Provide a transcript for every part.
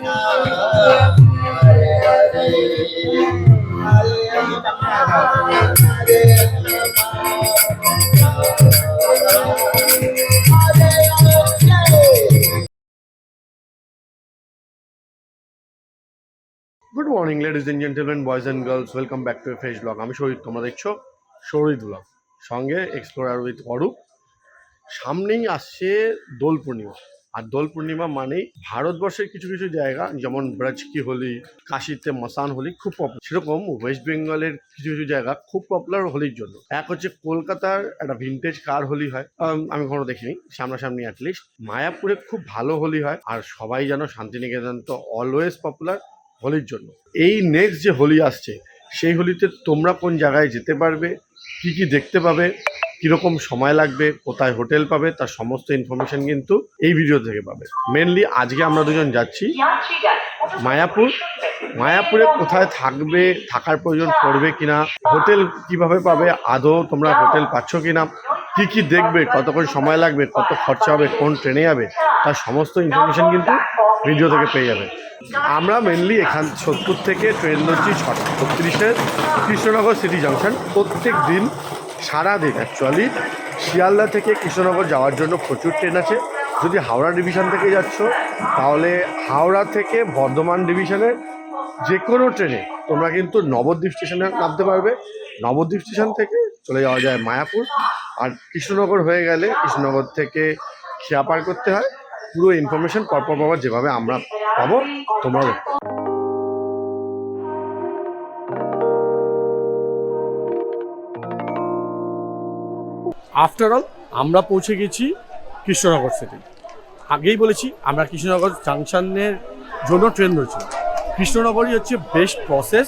Good morning ladies and gentleman, boys and girls, welcome back to a fresh blog. আমি শহীদ, তোমরা দেখছো Shahid blog, সঙ্গে explorer with Arup. সামনেই আসছে দোল পূর্ণিমা, আর দোল পূর্ণিমা মানেই ভারতবর্ষের কিছু কিছু জায়গা যেমন ব্রজ কি হোলি, কাশিতে মসান হোলি খুব পপুলার, সেরকম ওয়েস্ট বেঙ্গলের কিছু কিছু জায়গা খুব পপুলার হোলির জন্য। এক হচ্ছে কলকাতার একটা ভিনটেজ কার হোলি হয়, আমি কখনো দেখিনি সামনাসামনি, অ্যাটলিস্ট মায়াপুরে খুব ভালো হোলি হয়। আর সবাই জানো শান্তিনিকেতন তো অলওয়েজ পপুলার হোলির জন্য। এই নেক্সট যে হোলি আসছে, সেই হোলিতে তোমরা কোন জায়গায় যেতে পারবে, কি কি দেখতে পাবে, কীরকম সময় লাগবে, কোথায় হোটেল পাবে, তার সমস্ত ইনফরমেশন কিন্তু এই ভিডিও থেকে পাবে। মেনলি আজকে আমরা দুজন যাচ্ছি মায়াপুর। মায়াপুরে কোথায় থাকবে, থাকার প্রয়োজন পড়বে কিনা, হোটেল কিভাবে পাবে, আদৌ তোমরা হোটেল পাচ্ছ কিনা, কি কি দেখবে, কতক্ষণ সময় লাগবে, কত খরচা হবে, কোন ট্রেনে যাবে, তার সমস্ত ইনফরমেশন কিন্তু ভিডিও থেকে পেয়ে যাবে। আমরা মেনলি এখান সোদপুর থেকে ট্রেন ধরছি 6:36-এর কৃষ্ণনগর সিটি জাংশন। প্রত্যেক দিন সারাদিন অ্যাকচুয়ালি শিয়ালদা থেকে কৃষ্ণনগর যাওয়ার জন্য প্রচুর ট্রেন আছে। যদি হাওড়া ডিভিশন থেকে যাচ্ছ তাহলে হাওড়া থেকে বর্ধমান ডিভিশনের যে কোনো ট্রেনে তোমরা কিন্তু নবদ্বীপ স্টেশনে নামতে পারবে। নবদ্বীপ স্টেশন থেকে চলে যাওয়া যায় মায়াপুর, আর কৃষ্ণনগর হয়ে গেলে কৃষ্ণনগর থেকে খেয়া পার করতে হয়। পুরো ইনফরমেশন পরপর পাবার যেভাবে আমরা পাবো তোমরা। আফটার অল আমরা পৌঁছে গেছি কৃষ্ণনগর সিটি। আগেই বলেছি আমরা কৃষ্ণনগর জাংশনের জন্য ট্রেন ধরছি। কৃষ্ণনগরই হচ্ছে বেস্ট প্রসেস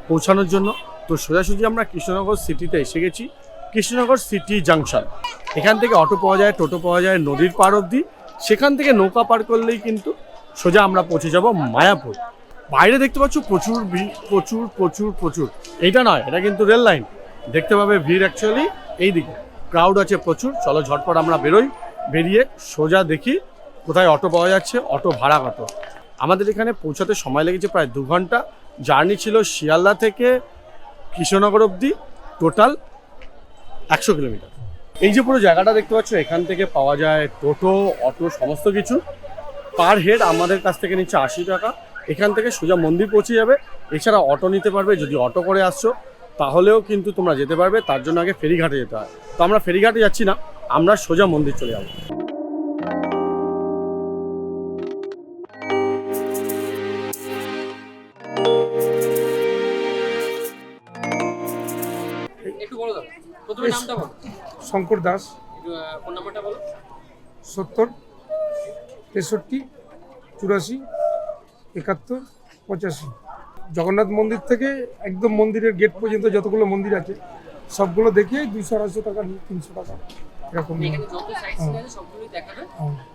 পৌঁছানোর জন্য। তো সোজাসুজি আমরা কৃষ্ণনগর সিটিতে এসে গেছি, কৃষ্ণনগর সিটি জাংশন। এখান থেকে অটো পাওয়া যায়, টোটো পাওয়া যায় নদীর পার অবধি। সেখান থেকে নৌকা পার করলেই কিন্তু সোজা আমরা পৌঁছে যাব মায়াপুর। বাইরে দেখতে পাচ্ছ প্রচুর ভিড়, প্রচুর প্রচুর প্রচুর। এইটা নয়, এটা কিন্তু রেল লাইন। দেখতে পাবে ভিড় অ্যাকচুয়ালি এই দিকে ক্রাউড আছে প্রচুর। চলো ঝটপট আমরা বেরোই, বেরিয়ে সোজা দেখি কোথায় অটো পাওয়া যাচ্ছে, অটো ভাড়া কত। আমাদের এখানে পৌঁছাতে সময় লেগেছে প্রায় 2 ঘন্টা। জার্নি ছিল শিয়ালদা থেকে কৃষ্ণনগর অবধি, টোটাল 100 কিলোমিটার। এই যে পুরো জায়গাটা দেখতে পাচ্ছ, এখান থেকে পাওয়া যায় টোটো, অটো, সমস্ত কিছু। পার হেড আমাদের কাছ থেকে নিচ্ছে 80 টাকা। এখান থেকে সোজা মন্দির পৌঁছে যাবে। এছাড়া অটো নিতে পারবে, যদি অটো করে আসছো তাহলেও কিন্তু তোমরা যেতে পারবে। তার জন্য আগে ফেরিঘাটে যেতে হয়। তো আমরা ফেরিঘাটে যাচ্ছি না, আমরা সোজা মন্দির চলে যাবো। শঙ্কর দাস। ফোন নাম্বারটা বলো। 70 63 84 71 85। জগন্নাথ মন্দির থেকে একদম মন্দিরের গেট পর্যন্ত যতগুলো মন্দির আছে সবগুলো দেখে 200-250 টাকা, 300 টাকা এরকম। এখানে যত সাইট সিন আছে সবগুলোই দেখাবে।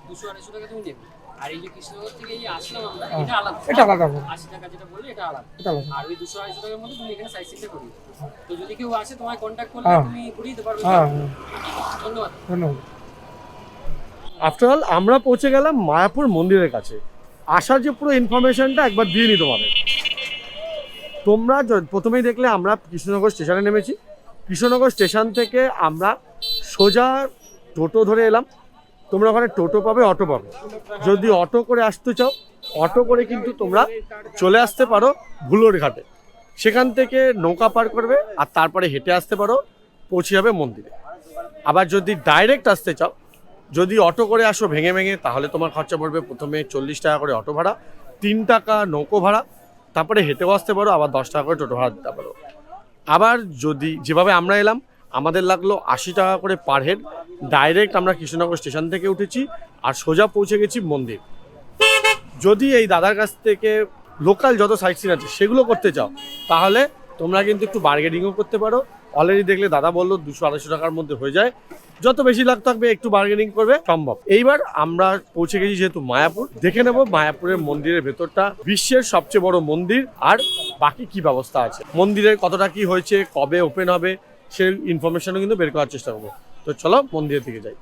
200-250 টাকা তুমি নেবে। আর এই যে কৃষ্ণনগর থেকে এই আসলাম আমরা, এটা আলাদা। এটা আলাদা। 80 টাকা যেটা বললে এটা আলাদা। এটা আলাদা। আর ওই 200-250 টাকার মধ্যে তুমি এখানে সাইট সিনটা করিয়ে। তো যদি কেউ আসে তোমায় কন্টাক্ট করলে তুমি ঘুরিয়ে দিতে পারবে। ধন্যবাদ। ধন্যবাদ। আফটার অল আমরা পৌঁছে গেলাম মায়াপুর মন্দিরের কাছে। আসার যে পুরো ইনফরমেশনটা একবার দিয়ে নি তোমাদের। তোমরা প্রথমেই দেখলে আমরা কৃষ্ণনগর স্টেশনে নেমেছি। কৃষ্ণনগর স্টেশন থেকে আমরা সোজা টোটো ধরে এলাম। তোমরা ওখানে টোটো পাবে, অটো পাবে। যদি অটো করে আসতে চাও, অটো করে কিন্তু তোমরা চলে আসতে পারো ভুলোর ঘাটে। সেখান থেকে নৌকা পার করবে আর তারপরে হেঁটে আসতে পারো, পৌঁছে যাবে মন্দিরে। আবার যদি ডাইরেক্ট আসতে চাও, যদি অটো করে আসো ভেঙে ভেঙে, তাহলে তোমার খরচা পড়বে প্রথমে 40 টাকা করে অটো ভাড়া, 3 টাকা নৌকো ভাড়া, তারপরে হেঁটেও আসতে পারো, আবার 10 টাকা করে টোটো ভাড়া দিতে পারো। আবার যদি যেভাবে আমরা এলাম, আমাদের লাগলো 80 টাকা করে পার হেড। ডাইরেক্ট আমরা কৃষ্ণনগর স্টেশন থেকে উঠেছি আর সোজা পৌঁছে গেছি মন্দির। যদি এই দাদার কাছ থেকে লোকাল যত সাইট সিন আছে সেগুলো করতে চাও, তাহলে তোমরা কিন্তু একটু বার্গেনিংও করতে পারো। অলরেডি দেখলে দাদা বললো 200-250 টাকার মধ্যে হয়ে যায়। যত বেশি লাখ থাকবে একটু বার্গেনিং করবে, সম্ভব। এইবার আমরা পৌঁছে গেছি যেহেতু মায়াপুর, দেখে নেব মায়াপুরের মন্দিরের ভেতরটা। বিশ্বের সবচেয়ে বড় মন্দির, আর বাকি কি ব্যবস্থা আছে, মন্দিরের কতটা কি হয়েছে, কবে ওপেন হবে, সেই ইনফরমেশনও কিন্তু বের করার চেষ্টা করবো। তো চলো মন্দিরের দিকে যাই।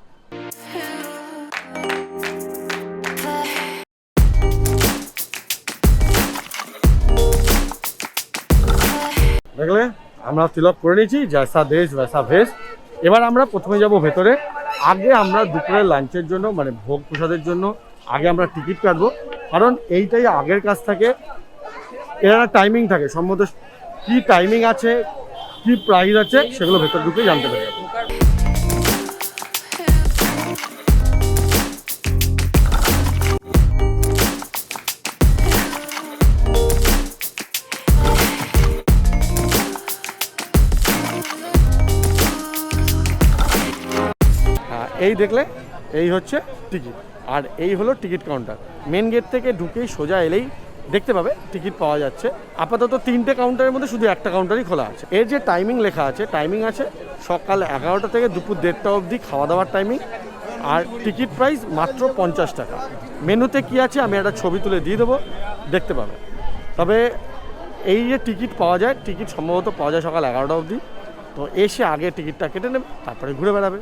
দেখলে আমরা তিলক করে নিয়েছি, জয়সা দেশ ভেসা ভেস। এবার আমরা প্রথমে যাব ভেতরে। আগে আমরা দুপুরের লাঞ্চের জন্য মানে ভোগ প্রসাদের জন্য আগে আমরা টিকিট কাটবো, কারণ এইটাই আগের কাছ থেকে এর টাইমিং থাকে, সম্ভবত কি টাইমিং আছে কি প্রাইস আছে সেগুলো ভেতর ঢুকে জানতে পারি। এই দেখলে এই হচ্ছে টিকিট, আর এই হলো টিকিট কাউন্টার। মেন গেট থেকে ঢুকেই সোজা এলেই দেখতে পাবে টিকিট পাওয়া যাচ্ছে। আপাতত 3টে কাউন্টারের মধ্যে শুধু একটা কাউন্টারই খোলা আছে। এর যে টাইমিং লেখা আছে, টাইমিং আছে সকাল 11টা থেকে দুপুর 1:30টা অবধি খাওয়া দাওয়ার টাইমিং, আর টিকিট প্রাইস মাত্র 50 টাকা। মেনুতে কি আছে আমি একটা ছবি তুলে দিয়ে দেবো, দেখতে পাবে। তবে এই যে টিকিট পাওয়া যায়, টিকিট সম্ভবত পাওয়া যায় সকাল 11টা অবধি। তো এসে আগে টিকিটটা কেটে নেবে, তারপরে ঘুরে বেড়াবে।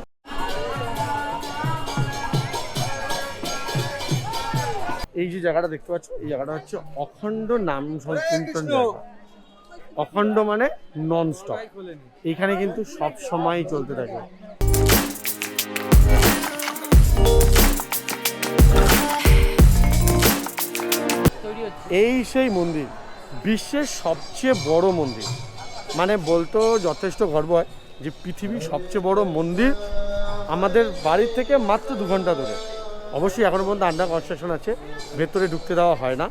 এই যে জায়গাটা দেখতে পাচ্ছ, এই জায়গাটা হচ্ছে অখণ্ড নাম সংকীর্তন জায়গা। অখণ্ড মানে নন স্টপ, এখানে কিন্তু সব সময় চলতে থাকে। এই সেই মন্দির, বিশ্বের সবচেয়ে বড় মন্দির, মানে বলতেও যথেষ্ট গর্ব হয় যে পৃথিবীর সবচেয়ে বড় মন্দির আমাদের বাড়ির থেকে মাত্র 2 ঘন্টা দূরে। অবশ্যই এখনও পর্যন্ত আন্ডার কনস্ট্রাকশন আছে, ভেতরে ঢুকতে দেওয়া হয় না।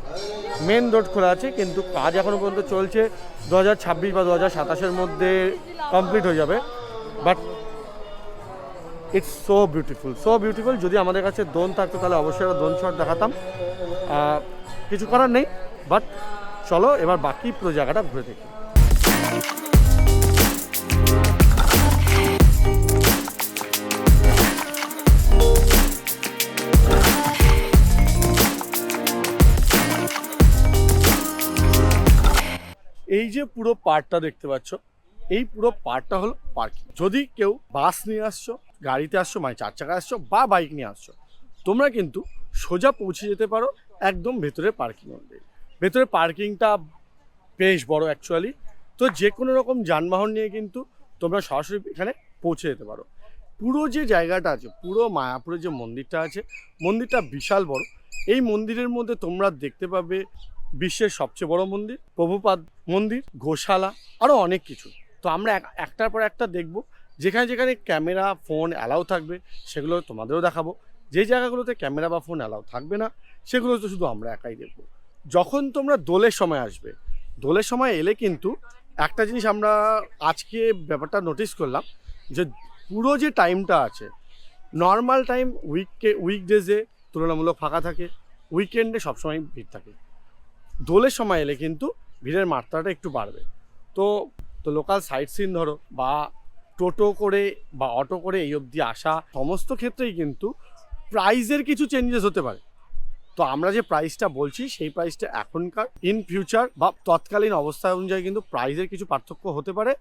মেন রোড খোলা আছে, কিন্তু কাজ এখনও পর্যন্ত চলছে। 2026 বা 2027-এর মধ্যে কমপ্লিট হয়ে যাবে। But it's so beautiful, so beautiful. যদি আমাদের কাছে ড্রোন থাকতো তাহলে অবশ্যই একটা ড্রোন শট দেখাতাম, কিছু করার নেই। বাট চলো এবার বাকি পুরো জায়গাটা ঘুরে দেখি। এই যে পুরো পার্কটা দেখতে পাচ্ছ, এই পুরো পার্কটা হলো পার্কিং। যদি কেউ বাস নিয়ে আসছো, গাড়িতে আসছো, মানে 4 চাকায় আসছো বা বাইক নিয়ে আসছো, তোমরা কিন্তু সোজা পৌঁছে যেতে পারো একদম ভেতরের পার্কিং মধ্যে। ভেতরে পার্কিংটা বেশ বড় অ্যাকচুয়ালি। তো যে কোনো রকম যানবাহন নিয়ে কিন্তু তোমরা সরাসরি এখানে পৌঁছে যেতে পারো। পুরো যে জায়গাটা আছে, পুরো মায়াপুরের যে মন্দিরটা আছে, মন্দিরটা বিশাল বড়। এই মন্দিরের মধ্যে তোমরা দেখতে পাবে বিশ্বের সবচেয়ে বড় মন্দির, প্রভুপাদ মন্দির, গোশালা, আরও অনেক কিছু। তো আমরা একটার পর একটা দেখব। যেখানে যেখানে ক্যামেরা ফোন অ্যালাউ থাকবে সেগুলো তোমাদেরও দেখাবো। যে জায়গাগুলোতে ক্যামেরা বা ফোন অ্যালাউ থাকবে না সেগুলো তো শুধু আমরা একাই দেখব। যখন তোমরা দোলের সময় আসবে, দোলের সময় এলে কিন্তু একটা জিনিস আমরা আজকে ব্যাপারটা নোটিস করলাম, যে পুরো যে টাইমটা আছে, নর্মাল টাইম উইকডেজে তুলনামূলক ফাঁকা থাকে, উইকেন্ডে সবসময় ভিড় থাকে। দোলের সময় এলে কিন্তু ভিড়ের মাত্রাটা একটু বাড়বে। তো লোকাল সাইট সিন ধরো বা টোটো করে বা অটো করে এই অবধি আসা, সমস্ত ক্ষেত্রেই কিন্তু প্রাইসের কিছু চেঞ্জেস হতে পারে। তো আমরা যে প্রাইসটা বলছি সেই প্রাইসটা এখনকার, ইন ফিউচার বা তৎকালীন অবস্থা অনুযায়ী কিন্তু প্রাইসের কিছু পার্থক্য হতে পারে।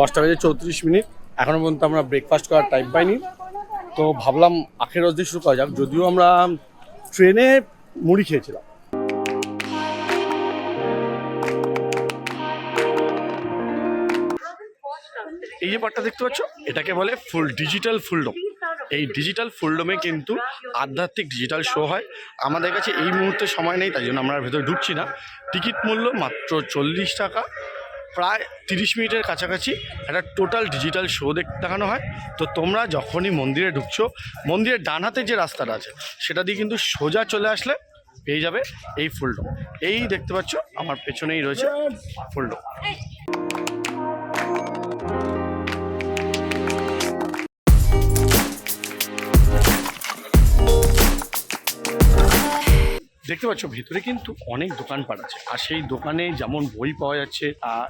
দশটা বেজে 34 মিনিট, এখনো পর্যন্ত আমরা ব্রেকফাস্ট করার টাইম পাইনি। তো ভাবলাম আখের রস দিয়ে শুরু করা যাক, যদিও আমরা ট্রেনে মুড়ি খেয়েছিলাম। এই যে পার্টটা দেখতে পাচ্ছ, এটাকে বলে ডিজিটাল ফুলডোম। এই ডিজিটাল ফুলডোমে কিন্তু আধ্যাত্মিক ডিজিটাল শো হয়। আমাদের কাছে এই মুহূর্তে সময় নেই, তাই জন্য আমরা ভেতরে ঢুকছি না। টিকিট মূল্য মাত্র 40 টাকা। প্রায় 30 মিনিটের কাছাকাছি একটা টোটাল ডিজিটাল শো দেখানো হয়। তো তোমরা যখনই মন্দিরে ঢুকছো, মন্দিরের ডান হাতে যে রাস্তাটা আছে সেটা দিয়ে কিন্তু সোজা চলে আসলে পেয়ে যাবে এই ফুলডোম। এই দেখতে পাচ্ছ আমার পেছনেই রয়েছে ফুলডোম। দেখতে পাচ্ছ ভিতরে কিন্তু অনেক দোকানপাট আছে, আর সেই দোকানে যেমন বই পাওয়া যাচ্ছে,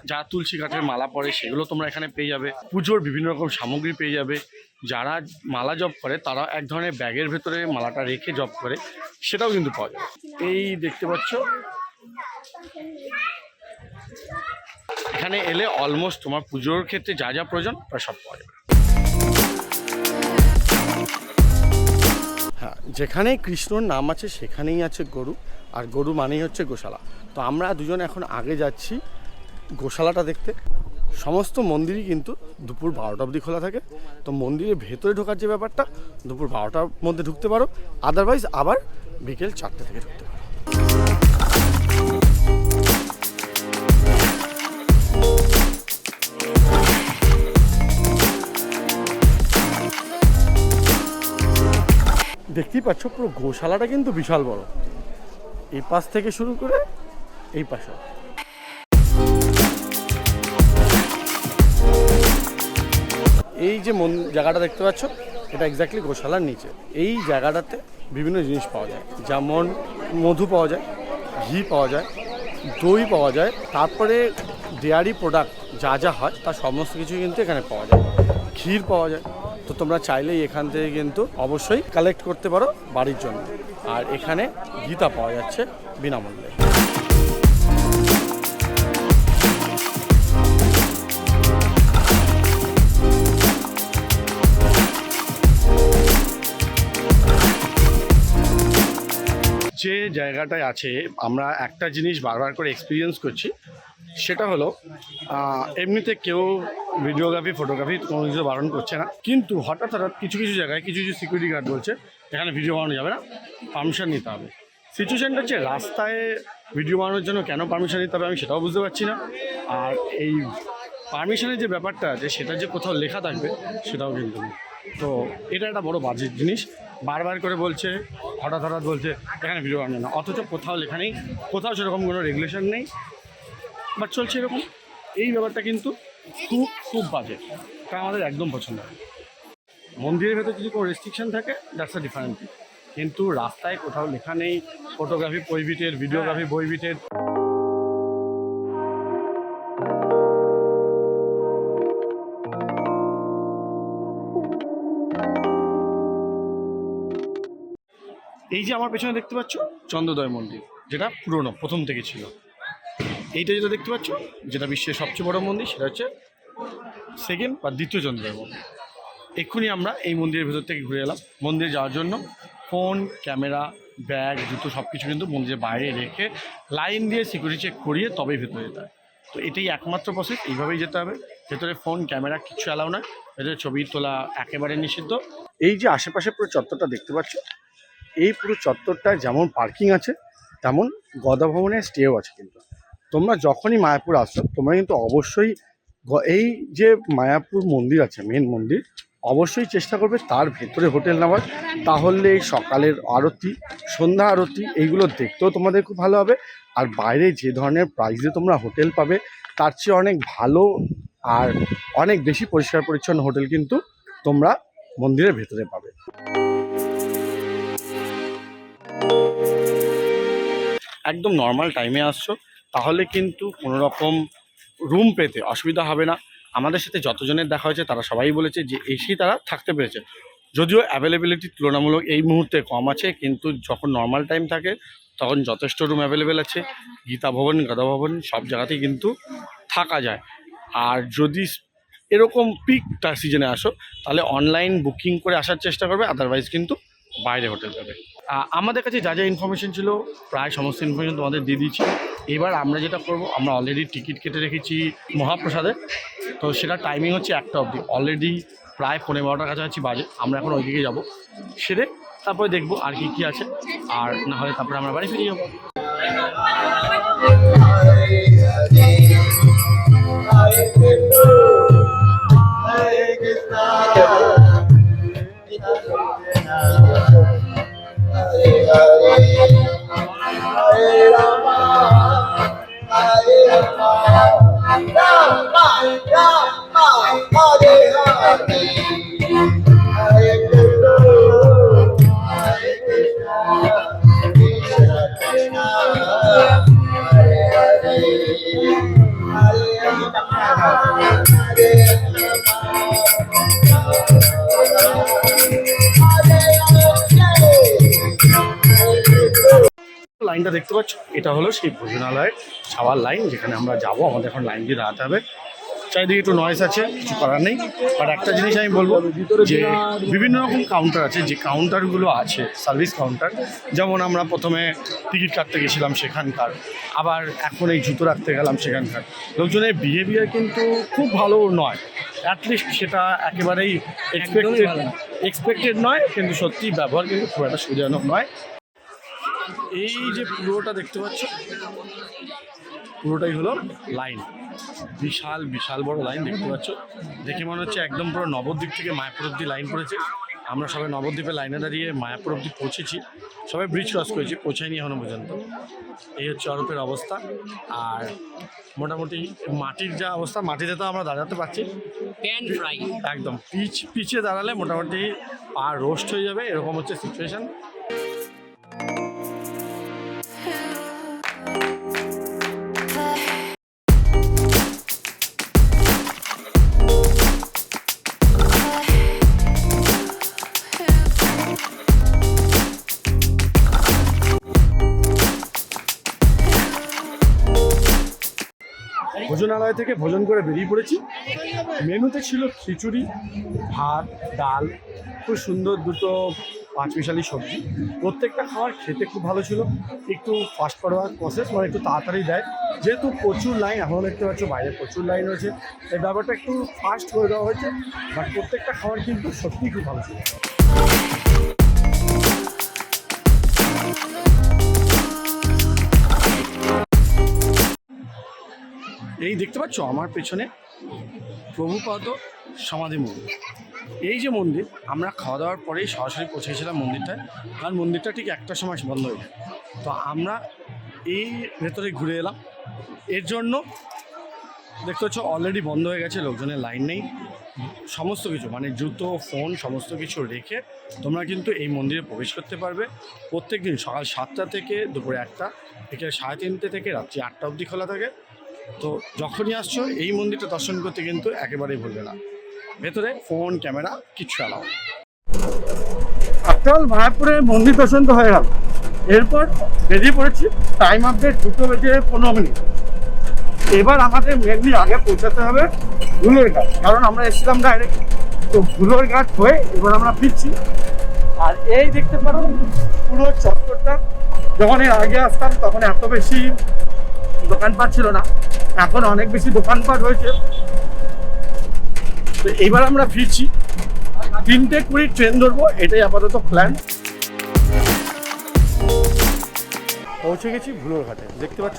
যারা তুলসী কাঠের মালা পরে সেগুলো তোমরা এখানে পেয়ে যাবে। পুজোর বিভিন্ন রকম সামগ্রী পেয়ে যাবে। যারা মালা জপ করে তারা এক ধরনের ব্যাগের ভেতরে মালাটা রেখে জপ করে, সেটাও কিন্তু পাওয়া যাবে। এই দেখতে পাচ্ছ এখানে এলে অলমোস্ট তোমার পুজোর ক্ষেত্রে যা যা প্রয়োজন প্রায় সব পাওয়া যাবে। যেখানেই কৃষ্ণর নাম আছে সেখানেই আছে গরু, আর গরু মানেই হচ্ছে গোশালা। তো আমরা দুজন এখন আগে যাচ্ছি গোশালাটা দেখতে। সমস্ত মন্দিরই কিন্তু দুপুর 12টা অবধি খোলা থাকে। তো মন্দিরের ভেতরে ঢোকার যে ব্যাপারটা, দুপুর 12টার মধ্যে ঢুকতে পারো, আদারওয়াইজ আবার বিকেল 4টে থেকে ঢুকতে পারো। দেখতেই পাচ্ছ পুরো গোশালাটা কিন্তু বিশাল বড়, এই পাশ থেকে শুরু করে এই পাশে। এই যে জায়গাটা দেখতে পাচ্ছ, এটা এক্স্যাক্টলি গোশালার নিচে। এই জায়গাটাতে বিভিন্ন জিনিস পাওয়া যায়, যেমন মধু পাওয়া যায়, ঘি পাওয়া যায়, দই পাওয়া যায়, তারপরে ডেয়ারি প্রোডাক্ট যা যা হয় তার সমস্ত কিছু কিন্তু এখানে পাওয়া যায়, ক্ষীর পাওয়া যায়। তো তোমরা চাইলেই এখান থেকে কিন্তু অবশ্যই কালেক্ট করতে পারো বাড়ির জন্য। আর এখানে গীতা পাওয়া যাচ্ছে বিনামূল্যে। যে জায়গাটায় আছে, আমরা একটা জিনিস বারবার করে এক্সপিরিয়েন্স করছি, সেটা হলো এমনিতে কেউ ভিডিওগ্রাফি ফটোগ্রাফি কোনো কিছু বারণ করছে না, কিন্তু হঠাৎ কিছু কিছু জায়গায় কিছু কিছু সিকিউরিটি গার্ড বলছে এখানে ভিডিও বানানো যাবে না, পারমিশন নিতে হবে। সিচুয়েশানটা হচ্ছে রাস্তায় ভিডিও বানানোর জন্য কেন পারমিশন নিতে হবে আমি সেটাও বুঝতে পারছি না। আর এই পারমিশনের যে ব্যাপারটা আছে সেটা যে কোথাও লেখা থাকবে সেটাও কিন্তু নেই। তো এটা একটা বড় বাজেট জিনিস। বারবার করে বলছে, হঠাৎ বলছে এখানে ভিডিও বানানো না, অথচ কোথাও লেখা নেই, কোথাও সেরকম কোনো রেগুলেশন নেই, বাট চলছে এরকম। এই ব্যাপারটা কিন্তু খুব খুব বাজে, তা আমাদের একদম পছন্দ হয়। মন্দিরের ভেতর যদি কোনো রেস্ট্রিকশন থাকে দ্যাটস আ ডিফারেন্ট থিং, কিন্তু রাস্তায় কোথাও লেখা নেই ফটোগ্রাফি প্রহিবিটেড, ভিডিওগ্রাফি প্রহিবিটেড। এই যে আমার পেছনে দেখতে পাচ্ছ চন্দ্রোদয় মন্দির, যেটা পুরনো প্রথম থেকে ছিল। এইটা যেটা দেখতে পাচ্ছ, যেটা বিশ্বের সবচেয়ে বড় মন্দির, সেটা হচ্ছে সেকেন্ড বা দ্বিতীয় চন্দ্রোদয় মন্দির। এক্ষুনি আমরা এই মন্দিরের ভেতর থেকে ঘুরে এলাম। মন্দিরে যাওয়ার জন্য ফোন, ক্যামেরা, ব্যাগ, জুতো সব কিছু কিন্তু মন্দিরের বাইরে রেখে লাইন দিয়ে সিকিউরিটি চেক করিয়ে তবেই ভেতরে যেতে হয়। তো এটাই একমাত্র প্রসেস, এইভাবেই যেতে হবে। ভেতরে ফোন, ক্যামেরা কিছু অ্যালাউ নয়, ভেতরে ছবি তোলা একেবারে নিষিদ্ধ। এই যে আশেপাশে পুরো চত্বরটা দেখতে পাচ্ছ, এই পুরো চত্বরটায় যেমন পার্কিং আছে তেমন গদা ভবনের স্টেও আছে। কিন্তু তোমরা যখনই মায়াপুর আসছো তোমরা কিন্তু অবশ্যই এই যে মায়াপুর মন্দির আছে, মেন মন্দির, অবশ্যই চেষ্টা করবে তার ভেতরে হোটেল নেওয়ার। তাহলে সকালের আরতি, সন্ধ্যা আরতি এইগুলো দেখতেও তোমাদের খুব ভালো হবে। আর বাইরে যে ধরনের প্রাইসে তোমরা হোটেল পাবে তার চেয়ে অনেক ভালো আর অনেক বেশি পরিষ্কার পরিচ্ছন্ন হোটেল কিন্তু তোমরা মন্দিরের ভেতরে পাবে। একদম নর্মাল টাইমে আসছো তাহলে কিন্তু কোনো রকম রুম পেতে অসুবিধা হবে না। আমাদের সাথে যতজনের দেখা হয়েছে তারা সবাই বলেছে যে এসি তারা থাকতে পেরেছে, যদিও অ্যাভেলেবিলিটি তুলনামূলক এই মুহূর্তে কম আছে, কিন্তু যখন নর্মাল টাইম থাকে তখন যথেষ্ট রুম অ্যাভেলেবেল আছে। গীতা ভবন, গদা ভবন সব জায়গাতেই কিন্তু থাকা যায়। আর যদি এরকম পিকটা সিজনে আসো তাহলে অনলাইন বুকিং করে আসার চেষ্টা করবে, আদারওয়াইজ কিন্তু বাইরে হোটেল পাবে। আমাদের কাছে যা যা ইনফরমেশন ছিল প্রায় সমস্ত ইনফরমেশন তোমাদের দিয়ে দিচ্ছি। এবার আমরা যেটা করব, আমরা অলরেডি টিকিট কেটে রেখেছি মহাপ্রসাদের, তো সেটা টাইমিং হচ্ছে 1টা অবধি। অলরেডি প্রায় 12:15টার কাছাকাছি বাজে। আমরা এখন ওইদিকে যাবো, সেরে তারপরে দেখবো আর কি কি আছে, আর না হলে তারপরে আমরা বাড়ি ফিরে যাবো। লাইনটা দেখতে পাচ্ছ, এটা হলো সেই ভোজনালয়ের ছাওয়ার লাইন, যেখানে আমরা যাব। আমাদের এখন লাইন দিয়ে দাঁড়াতে হবে। চারিদিকে একটু নয়েজ আছে, কিছু করার নেই। বাট একটা জিনিস আমি বলবো যে বিভিন্ন রকম কাউন্টার আছে, যে কাউন্টারগুলো আছে সার্ভিস কাউন্টার, যেমন আমরা প্রথমে টিকিট কাটতে গেছিলাম সেখানকার, আবার এখন এই জুতো রাখতে গেলাম সেখানকার, লোকজনের বিহেভিয়ার কিন্তু খুব ভালো নয়। অ্যাটলিস্ট সেটা একেবারেই এক্সপেক্টেড নয়, কিন্তু সত্যি ব্যবহার কিন্তু খুব একটা সুবিধাজনক নয়। এই যে পুরোটা দেখতে পাচ্ছ, পুরোটাই হলো লাইন, বিশাল বিশাল বড় লাইন দেখতে পাচ্ছ। দেখে মনে হচ্ছে একদম পুরো নবদ্বীপ থেকে মায়াপুর অব্দি লাইন পড়েছে। আমরা সবাই নবদ্বীপে লাইনে দাঁড়িয়ে মায়াপুর অব্দি পৌঁছেছি, সবাই ব্রিজ ক্রস করেছি, পৌঁছায়নি এখনো পর্যন্ত। এই হচ্ছে অরূপের অবস্থা। আর মোটামুটি মাটির যা অবস্থা, মাটিতে তো আমরা দাঁড়াতে পারছি, প্যান ফ্রাই একদম পিচে দাঁড়ালে মোটামুটি পা রোস্ট হয়ে যাবে, এরকম হচ্ছে সিচুয়েশান। ভোজনালয় থেকে ভোজন করে বেরিয়ে পড়েছি। মেনুতে ছিল খিচুড়ি, ভাত, ডাল, খুব সুন্দর দুটো পাঁচমিশালি সবজি। প্রত্যেকটা খাবার খেতে খুব ভালো ছিল। একটু ফাস্ট ফরওয়ার্ড প্রসেস, মানে একটু তাড়াতাড়ি দেয়, যেহেতু প্রচুর লাইন, এখন দেখতে পাচ্ছ বাইরে প্রচুর লাইন রয়েছে, এই ব্যাপারটা একটু ফাস্ট করে দেওয়া হয়েছে। বাট প্রত্যেকটা খাবার কিন্তু সত্যিই খুব ভালো ছিল। এই দেখতে পাচ্ছ আমার পেছনে প্রভুপাদ সমাধি মন্দির। এই যে মন্দির, আমরা খাওয়া দাওয়ার পরেই সরাসরি পৌঁছেছিলাম মন্দিরটায়, কারণ মন্দিরটা ঠিক একটা সময় বন্ধ হয়ে যায়। তো আমরা এই ভেতরে ঘুরে এলাম। এর জন্য দেখতে পাচ্ছ অলরেডি বন্ধ হয়ে গেছে, লোকজনের লাইন নেই। সমস্ত কিছু মানে জুতো, ফোন, সমস্ত কিছু রেখে তোমরা কিন্তু এই মন্দিরে প্রবেশ করতে পারবে। প্রত্যেক দিন সকাল 7টা থেকে দুপুরে 1টা, বিকেল 3:30 থেকে রাত্রি 8টা অবধি খোলা থাকে। তো যখনই আসছো এই মন্দিরটা দর্শন করতে কিন্তু একেবারেই ভুলবে না। ভেতরে ফোন, ক্যামেরা কিচ্ছু অ্যালাউ। আফটার অল মায়াপুরের মন্দির দর্শন তো হয়ে গেল, এরপর বেরিয়ে পড়েছি। Time update 2:15। এবার আমাদের মেনলি আগে পৌঁছাতে হবে ধুলোর ঘাট, কারণ আমরা এসেছিলাম ডাইরেক্ট। তো ধুলোর ঘাট হয়ে এবার আমরা ফিরছি। আর এই দেখতে পারো পুরো চত্বরটা, যখন এর আগে আসতাম তখন এত বেশি দোকানপাট ছিল না, এখন অনেক বেশি দোকানপাট হয়েছে। তো এইবার আমরা ফিরছি, 3:20 ট্রেন ধরবো, এটাই আপাতত প্ল্যান। পৌঁছে গেছি ভুলোর ঘাটে, দেখতে পাচ্ছ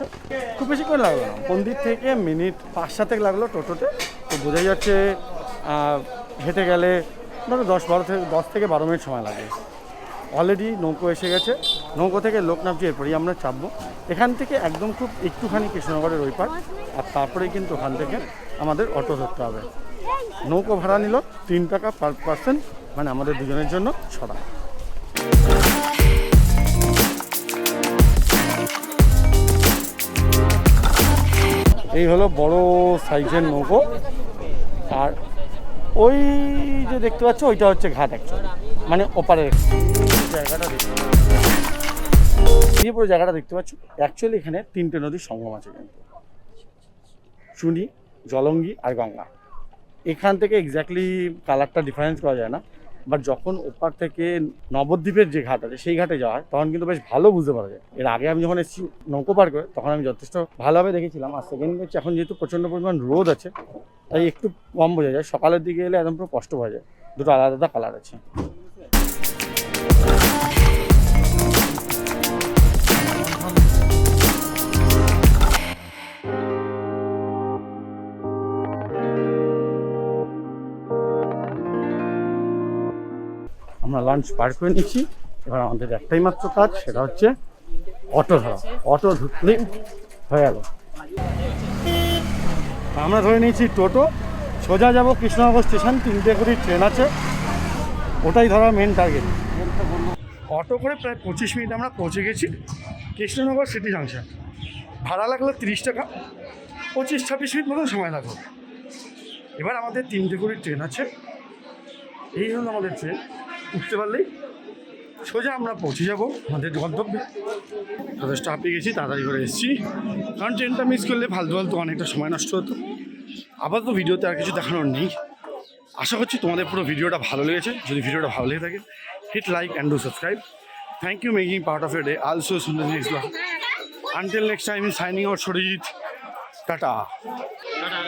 খুব বেশি করে লাগলো না, মন্দির থেকে মিনিট 5-7 লাগলো টোটোতে। তো বোঝাই যাচ্ছে হেঁটে গেলে ধরো 10 থেকে 12 মিনিট সময় লাগে। অলরেডি নৌকো এসে গেছে, নৌকো থেকে লোক নামছে, এরপরেই আমরা চাপবো। এখান থেকে একদম খুব একটুখানি কৃষ্ণনগরের ওই পার, আর তারপরেই কিন্তু ওখান থেকে আমাদের অটো ধরতে হবে। নৌকো ভাড়া নিল 3 টাকা পার পার্সন, মানে আমাদের দুজনের জন্য 6 টাকা। এই হলো বড় সাইজের নৌকো। আর ওই যে দেখতে পাচ্ছ ওইটা হচ্ছে ঘাট অ্যাকচুয়ালি, মানে ওপারের জায়গাটা দেখতে পুরো জায়গাটা দেখতে পাচ্ছ। অ্যাকচুয়ালি এখানে 3টে নদীর সঙ্গম আছে, কিন্তু চুনি, জলঙ্গি আর গঙ্গা। এখান থেকে এক্স্যাক্টলি কালারটা ডিফারেন্স করা যায় না, বাট যখন ওপার থেকে নবদ্বীপের যে ঘাট আছে সেই ঘাটে যাওয়া হয় তখন কিন্তু বেশ ভালো বুঝতে পারা যায়। এর আগে আমি যখন এসেছি নৌকো পার করে তখন আমি যথেষ্ট ভালোভাবে দেখেছিলাম। আর সেকেন্ড হচ্ছে এখন যেহেতু প্রচণ্ড পরিমাণ রোদ আছে তাই একটু কম বোঝা যায়, সকালের দিকে এলে একদম পুরো স্পষ্ট বোঝা যায়, দুটো আলাদা আলাদা কালার আছে। আমরা লাঞ্চ পার করে নিচ্ছি, এবার আমাদের একটাই মাত্র কাজ, সেটা হচ্ছে অটো ধরা। অটো ধরলেই হয়ে গেল। আমরা ধরে নিয়েছি টোটো, সোজা যাব কৃষ্ণনগর স্টেশন। 3:20 ট্রেন আছে, ওটাই ধরা মেন টার্গেট। অটো করে প্রায় 25 মিনিট আমরা পৌঁছে গেছি কৃষ্ণনগর সিটি জাংশন। ভাড়া লাগলো 30 টাকা, 25-26 মিনিট মতো সময় লাগলো। এবার আমাদের 3:20 ট্রেন আছে, এই হলো আমাদের ট্রেন। উঠতে পারলেই সোজা আমরা পৌঁছে যাব আমাদের গন্তব্যে। যথেষ্ট হাঁপিয়ে গেছি, তাড়াতাড়ি করে এসেছি, কারণ ট্রেনটা মিস করলে ফালতু অনেকটা সময় নষ্ট হতো। আপাতত ভিডিওতে আর কিছু দেখানোর নেই। আশা করছি তোমাদের পুরো ভিডিওটা ভালো লেগেছে। যদি ভিডিওটা ভালো লেগে থাকে, hit like and do subscribe. Thank you making part of your day. Also সুন্দর next blog. Until next time, signing out, শরীর, টাটা। টাটা।